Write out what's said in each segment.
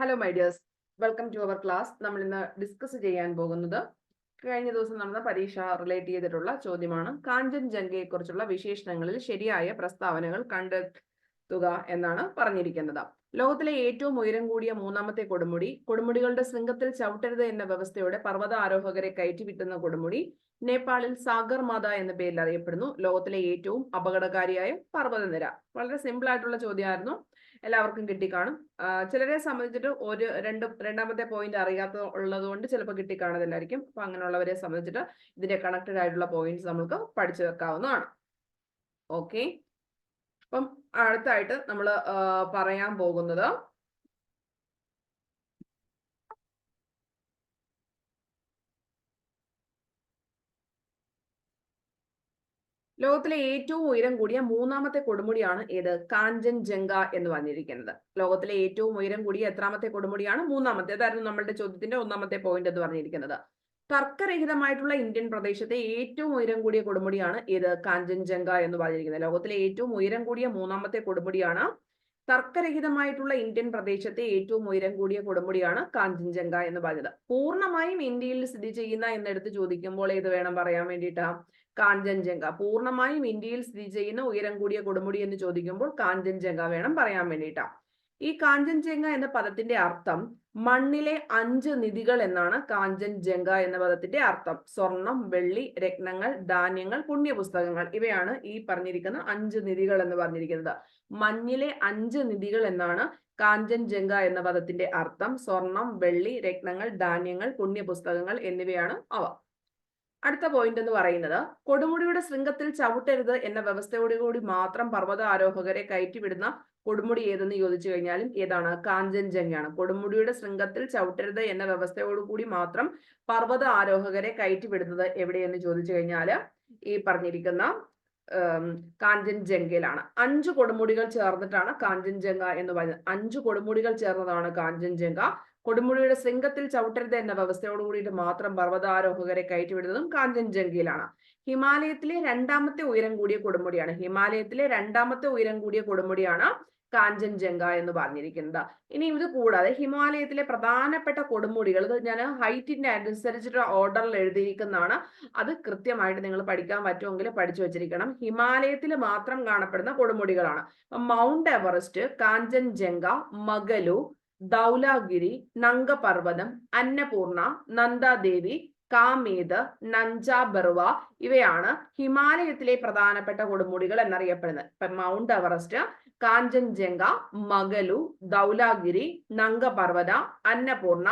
Hello my dears, welcome to our class. നമ്മൾ ഇന്ന് discuss ചെയ്യാൻ പോകുന്നത് കഴിഞ്ഞ ദിവസം നടന്ന പരീക്ഷ റിലേറ്റ് ചെയ്തിട്ടുള്ള ചോദ്യമാണ്. കാഞ്ചൻജംഗയെ കുറിച്ചുള്ള വിശേഷണങ്ങളിൽ ശരിയായ പ്രസ്താവനകൾ കണ്ടെത്തുക എന്നാണ് പറഞ്ഞിരിക്കുന്നത്. ലോകത്തിലെ ഏറ്റവും ഉയരം കൂടിയ മൂന്നാമത്തെ കൊടുമുടികളുടെ ശൃംഖത്തിൽ ചവിട്ടരുത് എന്ന വ്യവസ്ഥയോടെ പർവ്വത ആരോഹകരെ കയറ്റിവിട്ടുന്ന കൊടുമുടി നേപ്പാളിൽ സാഗർമാത എന്ന പേരിൽ അറിയപ്പെടുന്നു. ലോകത്തിലെ ഏറ്റവും അപകടകാരിയായ പർവ്വതനിര. വളരെ സിമ്പിൾ ആയിട്ടുള്ള ചോദ്യമായിരുന്നു, എല്ലാവർക്കും കിട്ടിക്കാണും. ചിലരെ സംബന്ധിച്ചിട്ട് രണ്ടാമത്തെ പോയിന്റ് അറിയാത്ത ഉള്ളത് കൊണ്ട് ചിലപ്പോൾ കിട്ടിക്കാണതില്ലായിരിക്കും. അപ്പൊ അങ്ങനെയുള്ളവരെ സംബന്ധിച്ചിട്ട് ഇതിന്റെ കണക്റ്റഡ് ആയിട്ടുള്ള പോയിന്റ്സ് നമുക്ക് പഠിച്ചു വെക്കാവുന്നതാണ്. ഓക്കെ, അപ്പം അടുത്തായിട്ട് നമ്മൾ പറയാൻ പോകുന്നത് ലോകത്തിലെ ഏറ്റവും ഉയരം കൂടിയ മൂന്നാമത്തെ കൊടുമുടിയാണ് ഏത്? കാഞ്ചൻജംഗ എന്ന് പറഞ്ഞിരിക്കുന്നത്. ലോകത്തിലെ ഏറ്റവും ഉയരം കൂടിയ എത്രാമത്തെ കൊടുമുടിയാണ്? മൂന്നാമത്തെ. അതായിരുന്നു നമ്മളുടെ ചോദ്യത്തിന്റെ ഒന്നാമത്തെ പോയിന്റ് എന്ന് പറഞ്ഞിരിക്കുന്നത്. തർക്കരഹിതമായിട്ടുള്ള ഇന്ത്യൻ പ്രദേശത്തെ ഏറ്റവും ഉയരം കൂടിയ കൊടുമുടിയാണ് ഏത്? കാഞ്ചൻജംഗ എന്ന് പറഞ്ഞിരിക്കുന്നത്. ലോകത്തിലെ ഏറ്റവും ഉയരം കൂടിയ മൂന്നാമത്തെ കൊടുമുടിയാണ്. തർക്കരഹിതമായിട്ടുള്ള ഇന്ത്യൻ പ്രദേശത്തെ ഏറ്റവും ഉയരം കൂടിയ കൊടുമുടിയാണ് കാഞ്ചൻജംഗ എന്ന് പറഞ്ഞത്. പൂർണ്ണമായും ഇന്ത്യയിൽ സ്ഥിതി ചെയ്യുന്ന എന്നെടുത്ത് ചോദിക്കുമ്പോൾ ഏത് വേണം പറയാൻ വേണ്ടിയിട്ടാ? കാഞ്ചൻജംഗ. പൂർണ്ണമായും ഇന്ത്യയിൽ സ്ഥിതി ചെയ്യുന്ന ഉയരം കൂടിയ കൊടുമുടി എന്ന് ചോദിക്കുമ്പോൾ കാഞ്ചൻജംഗ വേണം പറയാൻ വേണ്ടിയിട്ടാ. ഈ കാഞ്ചൻജംഗ എന്ന പദത്തിന്റെ അർത്ഥം മണ്ണിലെ 5 നിധികൾ എന്നാണ്. കാഞ്ചൻജംഗ എന്ന പദത്തിന്റെ അർത്ഥം സ്വർണം, വെള്ളി, രത്നങ്ങൾ, ധാന്യങ്ങൾ, പുണ്യപുസ്തകങ്ങൾ. ഇവയാണ് ഈ പറഞ്ഞിരിക്കുന്ന 5 നിധികൾ എന്ന് പറഞ്ഞിരിക്കുന്നത്. മഞ്ഞിലെ 5 നിധികൾ എന്നാണ് കാഞ്ചൻജംഗ എന്ന പദത്തിന്റെ അർത്ഥം. സ്വർണം, വെള്ളി, രത്നങ്ങൾ, ധാന്യങ്ങൾ, പുണ്യപുസ്തകങ്ങൾ എന്നിവയാണ് അവ. അടുത്ത പോയിന്റ് എന്ന് പറയുന്നത് കൊടുമുടിയുടെ ശൃംഖത്തിൽ ചവിട്ടരുത് എന്ന വ്യവസ്ഥയോടുകൂടി മാത്രം പർവ്വത ആരോഹകരെ കയറ്റിവിടുന്ന കൊടുമുടി ഏതെന്ന് ചോദിച്ചു കഴിഞ്ഞാലും ഏതാണ്? കാഞ്ചൻജംഗയാണ്. കൊടുമുടിയുടെ ശൃംഖത്തിൽ ചവിട്ടരുത് എന്ന വ്യവസ്ഥയോടുകൂടി മാത്രം പർവ്വത ആരോഹകരെ കയറ്റിവിടുന്നത് എവിടെയെന്ന് ചോദിച്ചു കഴിഞ്ഞാല് ഈ പറഞ്ഞിരിക്കുന്ന കാഞ്ചൻജംഗയിലാണ്. 5 കൊടുമുടികൾ ചേർന്നിട്ടാണ് കാഞ്ചൻജംഗ എന്ന് പറയുന്നത്. 5 കൊടുമുടികൾ ചേർന്നതാണ് കാഞ്ചൻജംഗ. കൊടുമുടിയുടെ ശൃംഖത്തിൽ ചവിട്ടരുത് എന്ന വ്യവസ്ഥയോട് കൂടിയിട്ട് മാത്രം പർവ്വതാരോഹകരെ കയറ്റിവിടുന്നതും കാഞ്ചൻജംഗയിലാണ്. ഹിമാലയത്തിലെ രണ്ടാമത്തെ ഉയരം കൂടിയ കൊടുമുടിയാണ്. ഹിമാലയത്തിലെ രണ്ടാമത്തെ ഉയരം കൂടിയ കൊടുമുടിയാണ് കാഞ്ചൻജംഗ എന്ന് പറഞ്ഞിരിക്കുന്നത്. ഇനി ഇത് കൂടാതെ ഹിമാലയത്തിലെ പ്രധാനപ്പെട്ട കൊടുമുടികൾ ഞാൻ ഹൈറ്റിന്റെ അനുസരിച്ചിട്ട് ഓർഡറിൽ എഴുതിയിരിക്കുന്നതാണ്. അത് കൃത്യമായിട്ട് നിങ്ങൾ പഠിക്കാൻ പറ്റുമെങ്കിൽ പഠിച്ചു വെച്ചിരിക്കണം. ഹിമാലയത്തിൽ മാത്രം കാണപ്പെടുന്ന കൊടുമുടികളാണ്. മൗണ്ട് എവറസ്റ്റ്, കാഞ്ചൻജംഗ, മഗലു, ധൗലാഗിരി, നംഗപർവ്വതം, അന്നപൂർണ, നന്ദാദേവി, കാമേത്, നഞ്ച ബറുവ ഇവയാണ് ഹിമാലയത്തിലെ പ്രധാനപ്പെട്ട കൊടുമുടികൾ എന്നറിയപ്പെടുന്നത്. ഇപ്പൊ മൗണ്ട് എവറസ്റ്റ്, കാഞ്ചൻജംഗ, മഗലു, ധൗലാഗിരി, നംഗപർവ്വത, അന്നപൂർണ,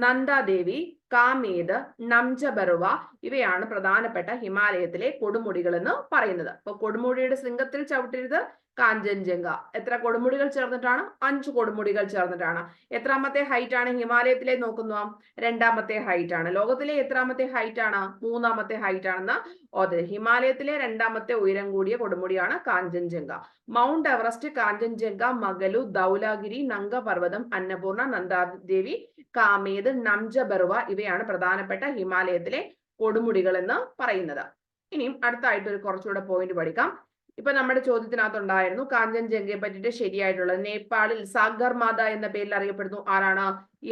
നന്ദാദേവി, കാമേത്, നംജ ബറുവ ഇവയാണ് പ്രധാനപ്പെട്ട ഹിമാലയത്തിലെ കൊടുമുടികൾ എന്ന് പറയുന്നത്. അപ്പൊ കൊടുമുടിയുടെ ശൃംഖത്തിൽ ചവിട്ടരുത് കാഞ്ചൻജംഗ. എത്ര കൊടുമുടികൾ ചേർന്നിട്ടാണ്? 5 കൊടുമുടികൾ ചേർന്നിട്ടാണ്. എത്രാമത്തെ ഹൈറ്റ് ആണ് ഹിമാലയത്തിലെ നോക്കുന്നു? രണ്ടാമത്തെ ഹൈറ്റ് ആണ്. ലോകത്തിലെ എത്രാമത്തെ ഹൈറ്റ് ആണ്? മൂന്നാമത്തെ ഹൈറ്റ് ആണെന്ന് ഓർത്തത്. ഹിമാലയത്തിലെ രണ്ടാമത്തെ ഉയരം കൂടിയ കൊടുമുടിയാണ് കാഞ്ചൻജംഗ. മൗണ്ട് എവറസ്റ്റ്, കാഞ്ചൻജംഗ, മഗലു, ധൗലാഗിരി, നംഗപർവ്വതം, അന്നപൂർണ, നന്ദാദേവി, കാമേത്, നംജ ബറുവ ഇവയാണ് പ്രധാനപ്പെട്ട ഹിമാലയത്തിലെ കൊടുമുടികൾ എന്ന് പറയുന്നത്. ഇനിയും അടുത്തായിട്ട് ഒരു കുറച്ചുകൂടെ പോയിന്റ് പഠിക്കാം. ഇപ്പൊ നമ്മുടെ ചോദ്യത്തിനകത്തുണ്ടായിരുന്നു കാഞ്ചൻജംഗയെ പറ്റിയിട്ട് ശരിയായിട്ടുള്ളത്. നേപ്പാളിൽ സാഗർമാത എന്ന പേരിൽ അറിയപ്പെടുന്നു. ആരാണ്?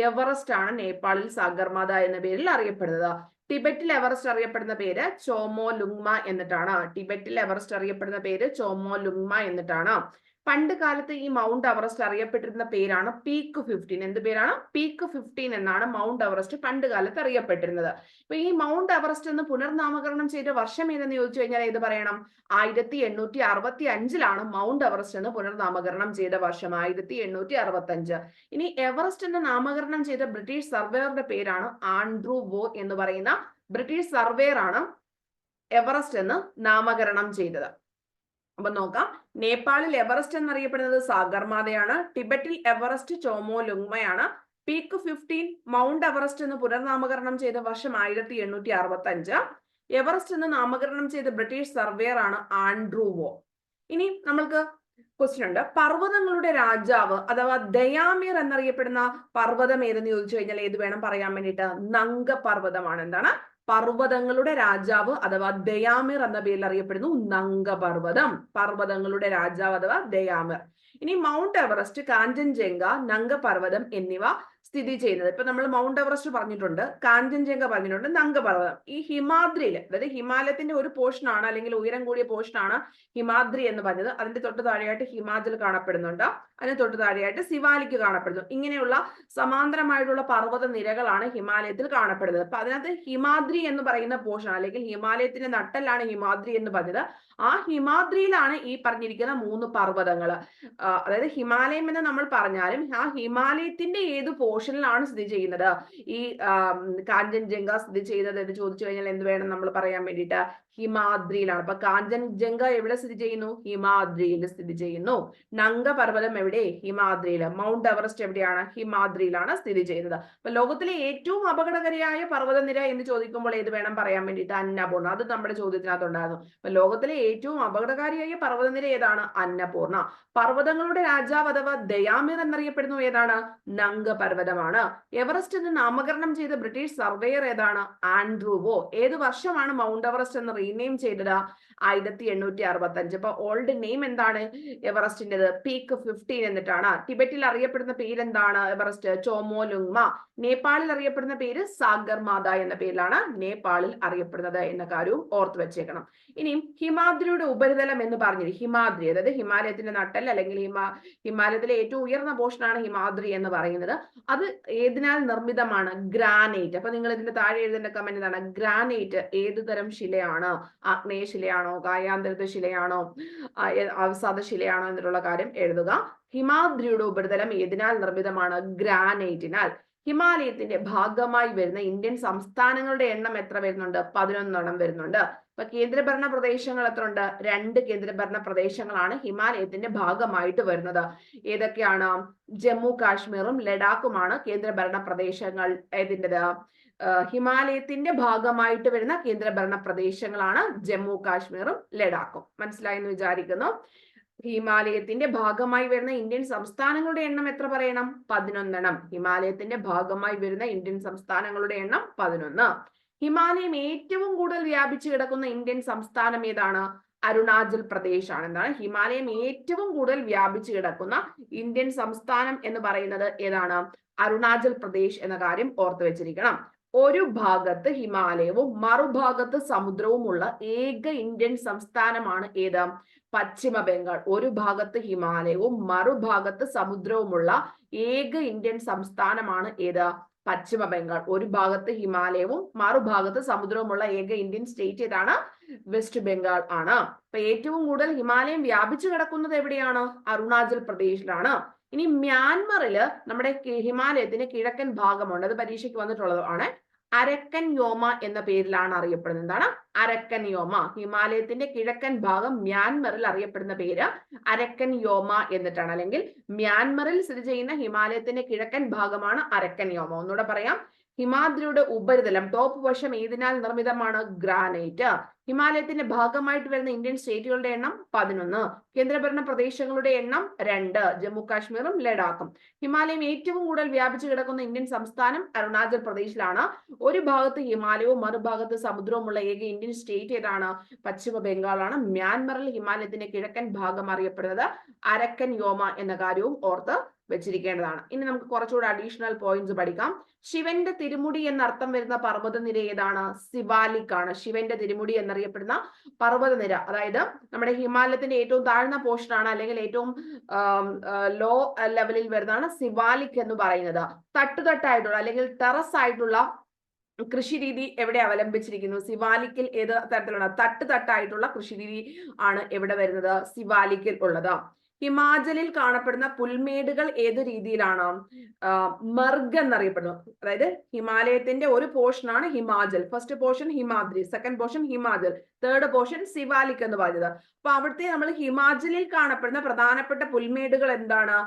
എവറസ്റ്റ് ആണ് നേപ്പാളിൽ സാഗർമാത എന്ന പേരിൽ അറിയപ്പെടുന്നത്. ടിബറ്റിൽ എവറസ്റ്റ് അറിയപ്പെടുന്ന പേര് ചോമോ ലുങ്മ എന്നിട്ടാണ്. ടിബറ്റിൽ എവറസ്റ്റ് അറിയപ്പെടുന്ന പേര് ചോമോ ലുങ്മ എന്നിട്ടാണ്. പണ്ട് കാലത്ത് ഈ മൗണ്ട് എവറസ്റ്റ് അറിയപ്പെട്ടിരുന്ന പേരാണ് പീക്ക് 15. എന്ത് പേരാണ്? പീക്ക് 15 എന്നാണ് മൗണ്ട് എവറസ്റ്റ് പണ്ട് കാലത്ത് അറിയപ്പെട്ടിരുന്നത്. അപ്പൊ ഈ മൗണ്ട് എവറസ്റ്റ് എന്ന് പുനർനാമകരണം ചെയ്ത വർഷം ഏതെന്ന് ചോദിച്ചു കഴിഞ്ഞാൽ ഏത് പറയണം? 1865 മൗണ്ട് എവറസ്റ്റ് എന്ന് പുനർനാമകരണം ചെയ്ത വർഷം. 1865. ഇനി എവറസ്റ്റ് എന്ന് നാമകരണം ചെയ്ത ബ്രിട്ടീഷ് സർവേയറുടെ പേരാണ് ആൻഡ്രൂ വോ എന്ന് പറയുന്ന ബ്രിട്ടീഷ് സർവേയർ ആണ് എവറസ്റ്റ് എന്ന് നാമകരണം ചെയ്തത്. അപ്പൊ നോക്കാം, നേപ്പാളിൽ എവറസ്റ്റ് എന്നറിയപ്പെടുന്നത് സാഗർമാതയാണ്. ടിബറ്റിൽ എവറസ്റ്റ് ചോമോ ലുങ്മയാണ്. പീക്ക് 15 മൗണ്ട് എവറസ്റ്റ് എന്ന് പുനർനാമകരണം ചെയ്ത വർഷം 1865. എവറസ്റ്റ് എന്ന് നാമകരണം ചെയ്ത ബ്രിട്ടീഷ് സർവേയർ ആണ് ആൻഡ്രൂ വോ. ഇനി നമ്മൾക്ക് ക്വസ്റ്റ്യൻ ഉണ്ട്. പർവ്വതങ്ങളുടെ രാജാവ് അഥവാ ദയാമീർ എന്നറിയപ്പെടുന്ന പർവ്വതം ഏതെന്ന് ചോദിച്ചു കഴിഞ്ഞാൽ ഏത് വേണം പറയാൻ വേണ്ടിയിട്ട്? നംഗപർവ്വതമാണ്. എന്താണ്? പർവ്വതങ്ങളുടെ രാജാവ് അഥവാ ദയാമിർ എന്ന പേരിൽ അറിയപ്പെടുന്നു നംഗപർവ്വതം. പർവ്വതങ്ങളുടെ രാജാവ് അഥവാ ദയാമിർ. ഇനി മൗണ്ട് എവറസ്റ്റ്, കാഞ്ചൻജംഗ, നംഗ പർവ്വതം എന്നിവ സ്ഥിതി ചെയ്യുന്നത്. ഇപ്പൊ നമ്മൾ മൗണ്ട് എവറസ്റ്റ് പറഞ്ഞിട്ടുണ്ട്, കാഞ്ചൻജംഗ പറഞ്ഞിട്ടുണ്ട്, നംഗ പർവ്വതം. ഈ ഹിമാദ്രിയിൽ, അതായത് ഹിമാലയത്തിന്റെ ഒരു പോർഷൻ ആണ്, അല്ലെങ്കിൽ ഉയരം കൂടിയ പോർഷൻ ആണ് ഹിമാദ്രി എന്ന് പറഞ്ഞത്. അതിന്റെ തൊട്ട് താഴെയായിട്ട് ഹിമാചൽ കാണപ്പെടുന്നുണ്ട്, അതിന് തൊട്ട് താഴെയായിട്ട് സിവാലിക് കാണപ്പെടുന്നു. ഇങ്ങനെയുള്ള സമാന്തരമായിട്ടുള്ള പർവ്വത നിരകളാണ് ഹിമാലയത്തിൽ കാണപ്പെടുന്നത്. അപ്പൊ അതിനകത്ത് ഹിമാദ്രി എന്ന് പറയുന്ന പോർഷൻ, അല്ലെങ്കിൽ ഹിമാലയത്തിന്റെ നട്ടെല്ലാണ് ഹിമാദ്രി എന്ന് പറഞ്ഞത്. ആ ഹിമാദ്രിയിലാണ് ഈ പറഞ്ഞിരിക്കുന്ന 3 പർവ്വതങ്ങൾ. അതായത് ഹിമാലയം എന്ന് നമ്മൾ പറഞ്ഞാലും ആ ഹിമാലയത്തിന്റെ ഏത് പോർഷനിലാണ് സ്ഥിതി ചെയ്യുന്നത്? ഈ കാഞ്ചൻജംഗ സ്ഥിതി ചെയ്യുന്നത് എന്ന് ചോദിച്ചു കഴിഞ്ഞാൽ എന്ത് വേണം നമ്മൾ പറയാൻ വേണ്ടിയിട്ട്? ഹിമാദ്രിയിലാണ്. അപ്പൊ കാഞ്ചൻജംഗ എവിടെ സ്ഥിതി ചെയ്യുന്നു? ഹിമാദ്രിയിൽ സ്ഥിതി ചെയ്യുന്നു. നംഗ പർവ്വതം എവിടെ? ഹിമാദ്രിയിൽ. മൗണ്ട് എവറസ്റ്റ് എവിടെയാണ്? ഹിമാദ്രിയിലാണ് സ്ഥിതി ചെയ്യുന്നത്. അപ്പൊ ലോകത്തിലെ ഏറ്റവും അപകടകാരിയായ പർവ്വതനിര എന്ന് ചോദിക്കുമ്പോൾ ഏത് വേണം പറയാൻ വേണ്ടിയിട്ട്? അന്നപൂർണ. അത് നമ്മുടെ ചോദ്യത്തിനകത്തുണ്ടായിരുന്നു. അപ്പൊ ലോകത്തിലെ ഏറ്റവും അപകടകാരിയായ പർവ്വതനിര ഏതാണ്? അന്നപൂർണ. പർവ്വതങ്ങളുടെ രാജാവ് അഥവാ ദയാമിർ എന്നറിയപ്പെടുന്നു ഏതാണ്? നംഗ പർവ്വതമാണ്. എവറസ്റ്റ് എന്ന് നാമകരണം ചെയ്ത ബ്രിട്ടീഷ് സർവേയർ ഏതാണ്? ആൻഡ്രൂവോ. ഏത് വർഷമാണ് മൗണ്ട് എവറസ്റ്റ് എന്ന് റീനെയിം ചെയ്തത്? 1865. അപ്പൊ ഓൾഡ് നെയിം എന്താണ് എവറസ്റ്റിന്റേത്? പീക്ക് 15 എന്നിട്ടാണ്. ടിബറ്റിൽ അറിയപ്പെടുന്ന പേരെന്താണ് എവറസ്റ്റ്? ചോമോലുങ്മ. നേപ്പാളിൽ അറിയപ്പെടുന്ന പേര് സാഗർമാത എന്ന പേരിലാണ് നേപ്പാളിൽ അറിയപ്പെടുന്നത് എന്ന കാര്യവും ഓർത്ത് വെച്ചേക്കണം. ഇനി ഹിമാദ്രിയുടെ ഉപരിതലം എന്ന് പറഞ്ഞത്, ഹിമാദ്രി അതായത് ഹിമാലയത്തിന്റെ നട്ടൽ, അല്ലെങ്കിൽ ഹിമാലയത്തിലെ ഏറ്റവും ഉയർന്ന പോർഷനാണ് ഹിമാദ്രി എന്ന് പറയുന്നത്. അത് ഏതിനാൽ നിർമ്മിതമാണ്? ഗ്രാനൈറ്റ്. അപ്പൊ നിങ്ങൾ ഇതിന്റെ താഴെ എഴുതേണ്ട കമന്റ് എന്താണ്? ഗ്രാനൈറ്റ് ഏത് തരം ശിലയാണ്? ആഗ്നേയ ശിലയാണോ, കായാന്തരിത ശിലയാണോ, അവസാദ ശിലയാണോ എന്നുള്ള കാര്യം എഴുതുക. ഹിമാദ്രിയുടെ ഉപരിതലം ഏതിനാൽ നിർമ്മിതമാണ്? ഗ്രാനൈറ്റിനാൽ. ഹിമാലയത്തിന്റെ ഭാഗമായി വരുന്ന ഇന്ത്യൻ സംസ്ഥാനങ്ങളുടെ എണ്ണം എത്ര വരുന്നുണ്ട്? 11 വരുന്നുണ്ട്. അപ്പൊ കേന്ദ്രഭരണ പ്രദേശങ്ങൾ എത്ര ഉണ്ട്? 2 കേന്ദ്രഭരണ പ്രദേശങ്ങളാണ് ഹിമാലയത്തിന്റെ ഭാഗമായിട്ട് വരുന്നത്. ഏതൊക്കെയാണ്? ജമ്മു കാശ്മീറും ലഡാക്കുമാണ് കേന്ദ്രഭരണ പ്രദേശങ്ങൾ. ഏതിൻ്റെത്? ഹിമാലയത്തിന്റെ ഭാഗമായിട്ട് വരുന്ന കേന്ദ്രഭരണ പ്രദേശങ്ങളാണ് ജമ്മു കാശ്മീറും ലഡാക്കും. മനസ്സിലായെന്ന് വിചാരിക്കുന്നു. ഹിമാലയത്തിന്റെ ഭാഗമായി വരുന്ന ഇന്ത്യൻ സംസ്ഥാനങ്ങളുടെ എണ്ണം എത്ര പറയണം? 11. ഹിമാലയത്തിന്റെ ഭാഗമായി വരുന്ന ഇന്ത്യൻ സംസ്ഥാനങ്ങളുടെ എണ്ണം 11. ഹിമാലയം ഏറ്റവും കൂടുതൽ വ്യാപിച്ചു കിടക്കുന്ന ഇന്ത്യൻ സംസ്ഥാനം ഏതാണ്? അരുണാചൽ പ്രദേശ് ആണ്. എന്താണ്? ഹിമാലയം ഏറ്റവും കൂടുതൽ വ്യാപിച്ചു കിടക്കുന്ന ഇന്ത്യൻ സംസ്ഥാനം എന്ന് പറയുന്നത് ഏതാണ്? അരുണാചൽ പ്രദേശ് എന്ന കാര്യം ഓർത്തു വെച്ചിരിക്കണം. ഒരു ഭാഗത്ത് ഹിമാലയവും മറുഭാഗത്ത് സമുദ്രവുമുള്ള ഏക ഇന്ത്യൻ സംസ്ഥാനമാണ് ഏത്? പശ്ചിമ ബംഗാൾ. ഒരു ഭാഗത്ത് ഹിമാലയവും മറുഭാഗത്ത് സമുദ്രവുമുള്ള ഏക ഇന്ത്യൻ സംസ്ഥാനമാണ് ഏത്? പശ്ചിമ ബംഗാൾ. ഒരു ഭാഗത്ത് ഹിമാലയവും മറുഭാഗത്ത് സമുദ്രവുമുള്ള ഏക ഇന്ത്യൻ സ്റ്റേറ്റ് ഏതാണ്? വെസ്റ്റ് ബംഗാൾ ആണ്. അപ്പൊ ഏറ്റവും കൂടുതൽ ഹിമാലയം വ്യാപിച്ചു കിടക്കുന്നത് എവിടെയാണ്? അരുണാചൽ പ്രദേശിലാണ്. ഇനി മ്യാൻമറില് നമ്മുടെ ഹിമാലയത്തിന് കിഴക്കൻ ഭാഗമുണ്ട്. അത് പരീക്ഷയ്ക്ക് വന്നിട്ടുള്ളതാണ്. അരക്കൻ യോമ എന്ന പേരിലാണ് അറിയപ്പെടുന്നത്. എന്താണ്? അരക്കൻ യോമ. ഹിമാലയത്തിന്റെ കിഴക്കൻ ഭാഗം മ്യാൻമറിൽ അറിയപ്പെടുന്ന പേര് അരക്കൻ യോമ എന്നിട്ടാണ്. അല്ലെങ്കിൽ മ്യാൻമറിൽ സ്ഥിതി ചെയ്യുന്ന ഹിമാലയത്തിന്റെ കിഴക്കൻ ഭാഗമാണ് അരക്കൻ യോമ. ഒന്നുകൂടെ പറയാം. ഹിമാദ്രിയുടെ ഉപരിതലം, ടോപ്പ് വശം ഏതിനാൽ നിർമ്മിതമാണ്? ഗ്രാനൈറ്റ്. ഹിമാലയത്തിന്റെ ഭാഗമായിട്ട് വരുന്ന ഇന്ത്യൻ സ്റ്റേറ്റുകളുടെ എണ്ണം 11. കേന്ദ്രഭരണ പ്രദേശങ്ങളുടെ എണ്ണം 2. ജമ്മു കാശ്മീറും ലഡാക്കും. ഹിമാലയം ഏറ്റവും കൂടുതൽ വ്യാപിച്ചു കിടക്കുന്ന ഇന്ത്യൻ സംസ്ഥാനം അരുണാചൽ പ്രദേശിലാണ്. ഒരു ഭാഗത്ത് ഹിമാലയവും മറുഭാഗത്ത് സമുദ്രവുമുള്ള ഏക ഇന്ത്യൻ സ്റ്റേറ്റ് ഏതാണ്? പശ്ചിമ ബംഗാളാണ്. മ്യാൻമറിൽ ഹിമാലയത്തിന്റെ കിഴക്കൻ ഭാഗം അറിയപ്പെടുന്നത് അരക്കൻ യോമ എന്ന കാര്യവും ഓർത്ത് വെച്ചിരിക്കേണ്ടതാണ്. ഇനി നമുക്ക് കുറച്ചുകൂടെ അഡീഷണൽ പോയിന്റ്സ് പഠിക്കാം. ശിവന്റെ തിരുമുടി എന്നർത്ഥം വരുന്ന പർവ്വതനിര ഏതാണ്? സിവാലിക് ആണ്. ശിവന്റെ തിരുമുടി എന്നറിയപ്പെടുന്ന പർവ്വതനിര, അതായത് നമ്മുടെ ഹിമാലയത്തിന്റെ ഏറ്റവും താഴ്ന്ന പോർഷൻ ആണ്, അല്ലെങ്കിൽ ഏറ്റവും ലോ ലെവലിൽ വരുന്നതാണ് സിവാലിക് എന്ന് പറയുന്നത്. തട്ടുതട്ടായിട്ടുള്ള അല്ലെങ്കിൽ ടെറസ് ആയിട്ടുള്ള കൃഷി രീതി എവിടെ അവലംബിച്ചിരിക്കുന്നു? സിവാലിക്കിൽ ഏത് തരത്തിലുള്ള തട്ടായിട്ടുള്ള കൃഷി രീതി ആണ് എവിടെ വരുന്നത്? സിവാലിക്കിൽ ഉള്ളത്. ഹിമാചലിൽ കാണപ്പെടുന്ന പുൽമേടുകൾ ഏത് രീതിയിലാണ്? മർഗ് എന്നറിയപ്പെടുന്നു. അതായത് ഹിമാലയത്തിന്റെ ഒരു പോർഷൻ ആണ് Himachal. First portion Himadri, second portion Himachal, third portion Siwalik എന്ന് പറയുന്നത്. അപ്പൊ അവിടുത്തെ നമ്മൾ ഹിമാചലിൽ കാണപ്പെടുന്ന പ്രധാനപ്പെട്ട പുൽമേടുകൾ എന്താണ്?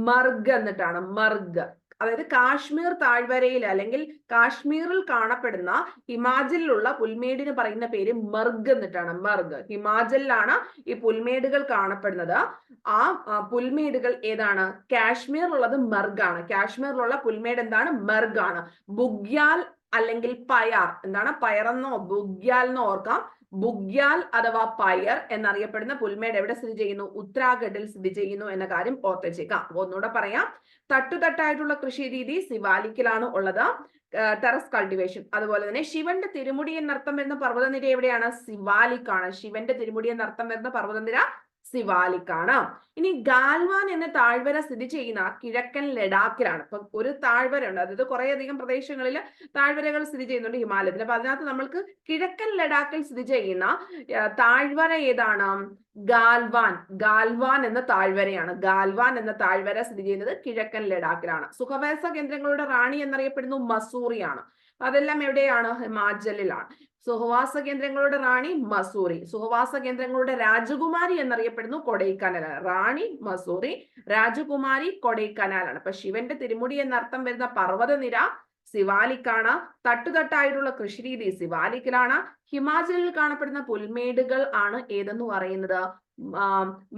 മർഗ് എന്നിട്ടാണ്. മർഗ്. അതായത് കാശ്മീർ താഴ്വരയിൽ അല്ലെങ്കിൽ കാശ്മീരിൽ കാണപ്പെടുന്ന ഹിമാചലിലുള്ള പുൽമേടിന് പറയുന്ന പേര് മർഗ് എന്നിട്ടാണ്. മർഗ്. ഹിമാചലിലാണ് ഈ പുൽമേടുകൾ കാണപ്പെടുന്നത്. ആ പുൽമേടുകൾ ഏതാണ്? കാശ്മീരിലുള്ളത് മർഗ് ആണ്. കാശ്മീരിലുള്ള പുൽമേട് എന്താണ്? മർഗ് ആണ്. ബുഗ്യാൽ അല്ലെങ്കിൽ പയാർ, എന്താണ്? പയറെന്നോ ബുഗ്യാൽ എന്നോ ഓർക്കാം. ബുഗ്യാൽ അഥവാ പയർ എന്നറിയപ്പെടുന്ന പുൽമേട് എവിടെ സ്ഥിതി ചെയ്യുന്നു? ഉത്തരാഖണ്ഡിൽ സ്ഥിതി ചെയ്യുന്നു എന്ന കാര്യം ഓർത്തുവെച്ചേക്കാം. ഒന്നുകൂടെ പറയാം, തട്ടുതട്ടായിട്ടുള്ള കൃഷി രീതി സിവാലിക്കിലാണ് ഉള്ളത്, ടെറസ് കൾട്ടിവേഷൻ. അതുപോലെ തന്നെ ശിവന്റെ തിരുമുടി എന്നർത്ഥം വരുന്ന പർവ്വതനിര എവിടെയാണ്? സിവാലിക്കാണ്. ശിവന്റെ തിരുമുടി എന്നർത്ഥം വരുന്ന പർവ്വതനിര സിവാലിക്കാണ്. ഇനി ഗാൽവാൻ എന്ന താഴ്വര സ്ഥിതി ചെയ്യുന്ന കിഴക്കൻ ലഡാക്കിലാണ്. ഇപ്പൊ ഒരു താഴ്വര ഉണ്ട്, അതായത് കുറേയധികം പ്രദേശങ്ങളിൽ താഴ്വരകൾ സ്ഥിതി ചെയ്യുന്നുണ്ട് ഹിമാലയത്തിൽ. അപ്പൊ അതിനകത്ത് നമ്മൾക്ക് കിഴക്കൻ ലഡാക്കിൽ സ്ഥിതി ചെയ്യുന്ന താഴ്വര ഏതാണ്? ഗാൽവാൻ. ഗാൽവാൻ എന്ന താഴ്വരയാണ്. ഗാൽവാൻ എന്ന താഴ്വര സ്ഥിതി ചെയ്യുന്നത് കിഴക്കൻ ലഡാക്കിലാണ്. സുഖവാസ കേന്ദ്രങ്ങളുടെ റാണി എന്നറിയപ്പെടുന്നു മസൂറിയാണ്. അതെല്ലാം എവിടെയാണ്? ഹിമാചലിലാണ്. സുഖവാസ കേന്ദ്രങ്ങളുടെ റാണി മസൂറി. സുഖവാസ കേന്ദ്രങ്ങളുടെ രാജകുമാരി എന്നറിയപ്പെടുന്നു കൊടൈക്കനാലാണ്. റാണി മസൂറി, രാജകുമാരി കൊടൈക്കനാലാണ്. അപ്പൊ ശിവന്റെ തിരുമുടി എന്നർത്ഥം വരുന്ന പർവ്വതനിര സിവാലിക്കാണ്. തട്ടുതട്ടായിട്ടുള്ള കൃഷിരീതി സിവാലിക്കിലാണ്. ഹിമാചലിൽ കാണപ്പെടുന്ന പുൽമേടുകൾ ആണ് ഏതെന്ന് പറയുന്നത്?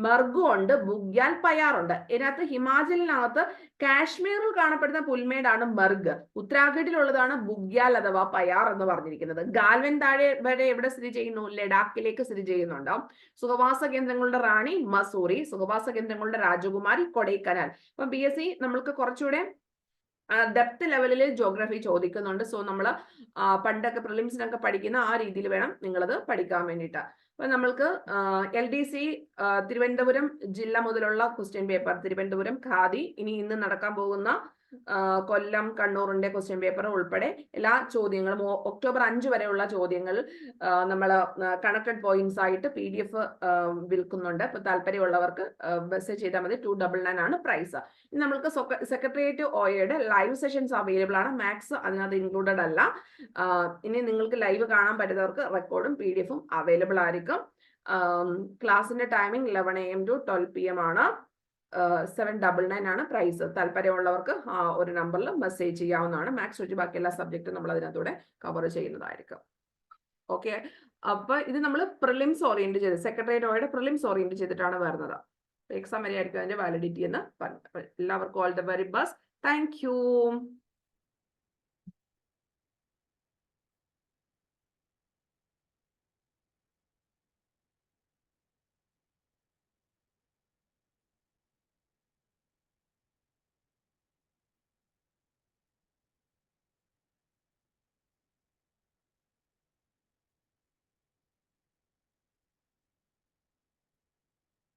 മർഗു ഉണ്ട്, ബുഗ്യാൽ പയാറുണ്ട്. ഇതിനകത്ത് ഹിമാചലിനകത്ത് കാശ്മീരിൽ കാണപ്പെടുന്ന പുൽമേടാണ് മർഗ്. ഉത്തരാഖണ്ഡിലുള്ളതാണ് ബുഗ്യാൽ അഥവാ പയാർ എന്ന് പറഞ്ഞിരിക്കുന്നത്. ഗാൽവൻ താഴെ വരെ എവിടെ സ്ഥിതി ചെയ്യുന്നു? ലഡാക്കിലേക്ക് സ്ഥിതി ചെയ്യുന്നുണ്ട്. സുഖവാസ കേന്ദ്രങ്ങളുടെ റാണി മസൂറി, സുഖവാസ കേന്ദ്രങ്ങളുടെ രാജകുമാരി കൊടൈക്കനാൽ. അപ്പൊ BSc നമ്മൾക്ക് കുറച്ചുകൂടെ ഡെപ്ത് ലെവലിൽ ജോഗ്രഫി ചോദിക്കുന്നുണ്ട്. സോ നമ്മൾ പണ്ടൊക്കെ പ്രിലിംസിനൊക്കെ പഠിക്കുന്ന ആ രീതിയിൽ വേണം നിങ്ങളത് പഠിക്കാൻ വേണ്ടിയിട്ട്. അപ്പൊ നമ്മൾക്ക് LDC തിരുവനന്തപുരം ജില്ല മുതലുള്ള ക്വസ്റ്റ്യൻ പേപ്പർ, തിരുവനന്തപുരം ഖാദി, ഇനി ഇന്ന് നടക്കാൻ പോകുന്ന കൊല്ലം കണ്ണൂറിന്റെ ക്വസ്റ്റ്യൻ പേപ്പർ ഉൾപ്പെടെ എല്ലാ ചോദ്യങ്ങളും ഒക്ടോബർ 5 വരെയുള്ള ചോദ്യങ്ങൾ നമ്മൾ കണക്റ്റഡ് പോയിന്റ്സ് ആയിട്ട് PDF വിൽക്കുന്നുണ്ട്. അപ്പൊ താല്പര്യമുള്ളവർക്ക് മെസ്സേജ് ചെയ്താൽ മതി. 299 ആണ് പ്രൈസ്. ഇനി നമ്മൾക്ക് സെക്രട്ടേറിയറ്റ് OAയുടെ ലൈവ് സെഷൻസ് അവൈലബിൾ ആണ്. മാത്സ് അതിനകത്ത് ഇൻക്ലൂഡഡ് അല്ല. ഇനി നിങ്ങൾക്ക് ലൈവ് കാണാൻ പറ്റുന്നവർക്ക് റെക്കോർഡും PDF അവൈലബിൾ ആയിരിക്കും. ക്ലാസിന്റെ ടൈമിംഗ് 11 AM to 12 PM ആണ്. 799 ആണ് പ്രൈസ്. താല്പര്യമുള്ളവർക്ക് ഒരു നമ്പറിൽ മെസ്സേജ് ചെയ്യാവുന്നതാണ്. മാത്സ് ഒഴിച്ച് ബാക്കി എല്ലാ സബ്ജക്റ്റും നമ്മൾ അതിനകത്തൂടെ കവർ ചെയ്യുന്നതായിരിക്കും. ഓക്കെ, അപ്പൊ ഇത് നമ്മൾ പ്രിലിംസ് ഓറിയന്റ് ചെയ്ത്, സെക്രട്ടേറിയറ്റ് OAയുടെ പ്രിലിംസ് ഓറിയന്റ് ചെയ്തിട്ടാണ് വരുന്നത്. എക്സാം വരെ ആയിരിക്കും അതിന്റെ വാലിഡിറ്റി എന്ന് പറഞ്ഞു. എല്ലാവർക്കും all the very best. Thank you.